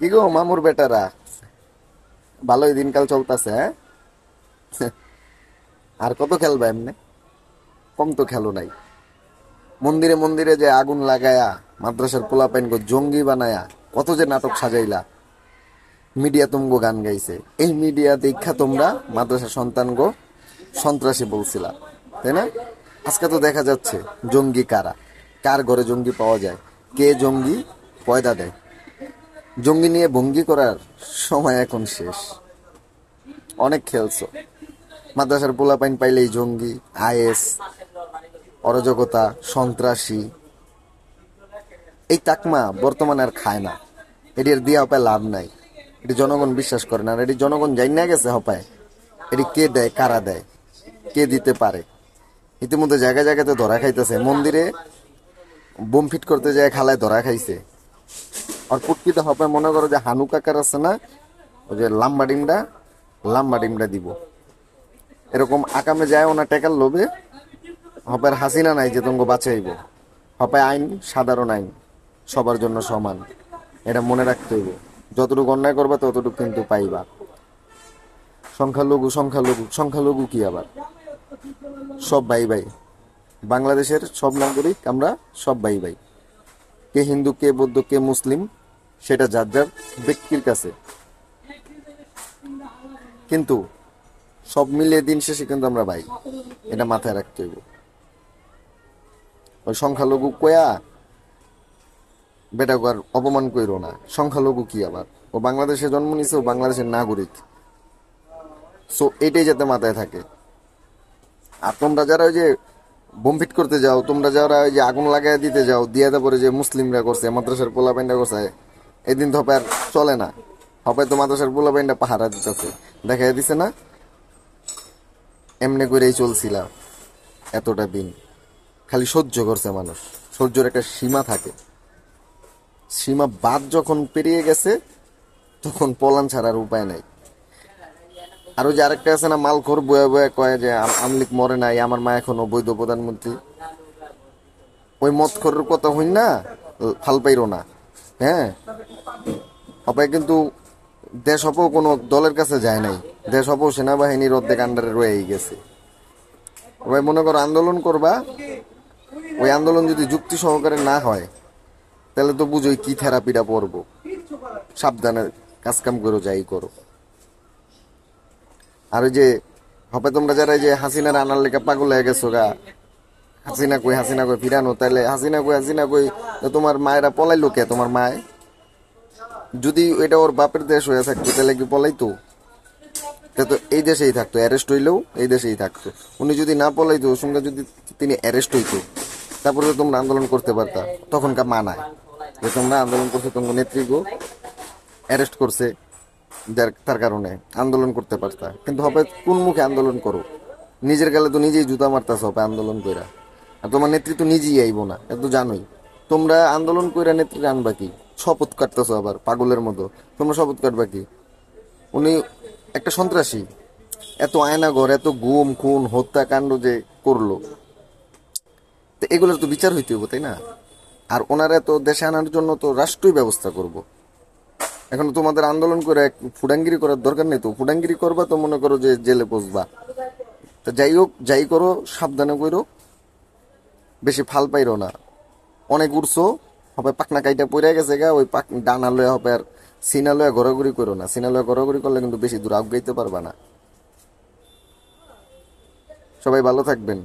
কি গো মামুর বেটারা, ভালোই দিনকাল চলতেছে হ্যাঁ? আর কত খেলবা এমনি? কম তো খেলো নাই। মন্দিরে মন্দিরে যে আগুন লাগায়া মাদ্রাসার পোলাপাইন গো জঙ্গি বানায়া কত যে নাটক সাজাইলা। মিডিয়া তুমগো গান গাইছে, এই মিডিয়া দেখা তোমরা মাদ্রাসার সন্তান গো সন্ত্রাসী বলছিলা, তাই না? আজকে তো দেখা যাচ্ছে জঙ্গি কারা, কার ঘরে জঙ্গি পাওয়া যায়, কে জঙ্গি পয়দা দেয়। জঙ্গি নিয়ে ভঙ্গি করার সময় এখন শেষ। অনেক খেলছো। মাদ্রাসার পোলাপাইন পাইলেই জঙ্গি, আইএস, অরাজকতা, সন্ত্রাসী, এই তাকমা বর্তমানে আর খায় না। এটির দিয়ে হপায় লাভ নাই। এটি জনগণ বিশ্বাস করে না। আর এটি জনগণ যাই না গেছে হপায় এটি কে দেয়, কারা দেয়, কে দিতে পারে। ইতিমধ্যে জায়গায় জায়গাতে ধরা খাইতেছে। মন্দিরে বোম ফিট করতে যায় খালায় ধরা খাইছে। আর পুটকিতে হপায় মনে করো যে হানু কাকার আছে না, ওই যে লাম্বা ডিমটা দিব, এরকম আকামে যায় ওনা টেকার লোভে। হপায় হাসিনা নাই যে তোমাকে বাঁচাইব। হপায় আইন সাধারণ আইন, সবার জন্য সমান, এটা মনে রাখতে হইব। যতটুকু অন্যায় করবা ততটুকু কিন্তু পাইবা। সংখ্যালঘু সংখ্যালঘু সংখ্যালঘু কি আবার? সব ভাই ভাই। বাংলাদেশের সব নাগরিক আমরা সব ভাই ভাই। কে হিন্দু, কে বৌদ্ধ, কে মুসলিম, সেটা যার যার ব্যক্তির কাছে। কিন্তু সব মিলিয়ে দিন শেষে কিন্তু আমরা ভাই, এটা মাথায় রাখতে হইব। ওই সংখ্যালঘু কয়া বেটা আর অপমান কইরো না। সংখ্যালঘু কি আবার? ও বাংলাদেশে জন্ম নিছে, ও বাংলাদেশের নাগরিক। সো এটাই যাতে মাথায় থাকে। আর তোমরা যারা ওই যে বোম ফিট করতে যাও, তোমরা যারা ওই যে আগুন লাগাই দিতে যাও, দিয়ে তারপরে যে মুসলিমরা করছে, মাদ্রাসার পোলাপাইনটা করছে, এদিন তো হবে আর চলে না। হবে তো মাদ্রাসার পোলাপাইনটা পাহারা দিতেছে, দেখা দিছে না? এমনি করেই চলছিল এতটা দিন। খালি সহ্য করছে মানুষ। সহ্যের একটা সীমা থাকে। সীমা বাদ যখন পেরিয়ে গেছে তখন পলান ছাড়ার উপায় নাই। আর ওই যে আরেকটা আছে না, মালখোর বয়ে বয়ে কয় যে আমলিক মরে নাই, আমার মা এখনো বৈধ প্রধানমন্ত্রী। ওই মদখোরের কথা হইন না, ফাল পাইরো না। হ্যাঁ, সবাই কিন্তু দেশ হপও কোনো দলের কাছে যায় নাই। দেশ হপও সেনাবাহিনীর অর্ধেক আন্ডারে রয়েই গেছে। সবাই মনে করো আন্দোলন করবা, ওই আন্দোলন যদি যুক্তি সহকারে না হয় তাহলে তো বুঝোই কি থেরাপিটা পড়বো। সাবধানে কাজকাম করো, যাই করো। আর ওই যে হবে তোমরা যারা এই যে হাসিনার আনার লেখা পাগল হয়ে গেছো গা, হাসিনা কই ফিরানো, তাহলে হাসিনা কই তোমার মায়েরা পলাইলো কে? তোমার মায় যদি এটা ওর বাপের দেশ হয়ে থাকতো তাহলে কি পলাইতো? তা তো এই দেশেই থাকতো, অ্যারেস্ট হইলেও এই দেশেই থাকতো। উনি যদি না পলাইতো, ওর সঙ্গে যদি তিনি অ্যারেস্ট হইতো, তারপরে তো তোমরা আন্দোলন করতে পারতা। তখনকার মানায় যে তোমরা আন্দোলন করছো, তোমার নেতৃত্ব অ্যারেস্ট করছে, যার তার কারণে আন্দোলন করতে পারতা। কিন্তু হবে কোন মুখে আন্দোলন করো? নিজের গালে তো নিজেই জুতা মারতাছ হবে আন্দোলন কইরা। আর তোমার নেতৃত্ব নিজেই আইব না, এত জানোই। তোমরা আন্দোলন কইরা নেতৃত্ব আনবা কি? শপথ কাটতেছো আবার পাগলের মতো। তোমরা শপথ কাটবা কি? উনি একটা সন্ত্রাসী। এত আয়নাঘর, এত গুম খুন হত্যাকাণ্ড যে করলো, তো এগুলোর তো বিচার হইতে হইব, তাই না? আর ওনারা তো দেশে আনার জন্য তো রাষ্ট্রই ব্যবস্থা করব। এখন তোমাদের আন্দোলন করে ফুডাঙ্গিরি করার দরকার নেই। তো ফুডাঙ্গিরি করবা তো মনে করো যে জেলে বসবা। তা যাই হোক, যাই করো সাবধানে করো, বেশি ফাল পাইরো না। অনেক উড়ছো, হবে পাকনা কাইটা পড়ে গেছে গা, ওই পাক ডানা লয়ে হবে আর সিনা লয়ে ঘোরাঘুরি করো না। সিনা লয়ে ঘোরাঘুরি করলে কিন্তু বেশি দূর আগাইতে পারবা না। সবাই ভালো থাকবেন।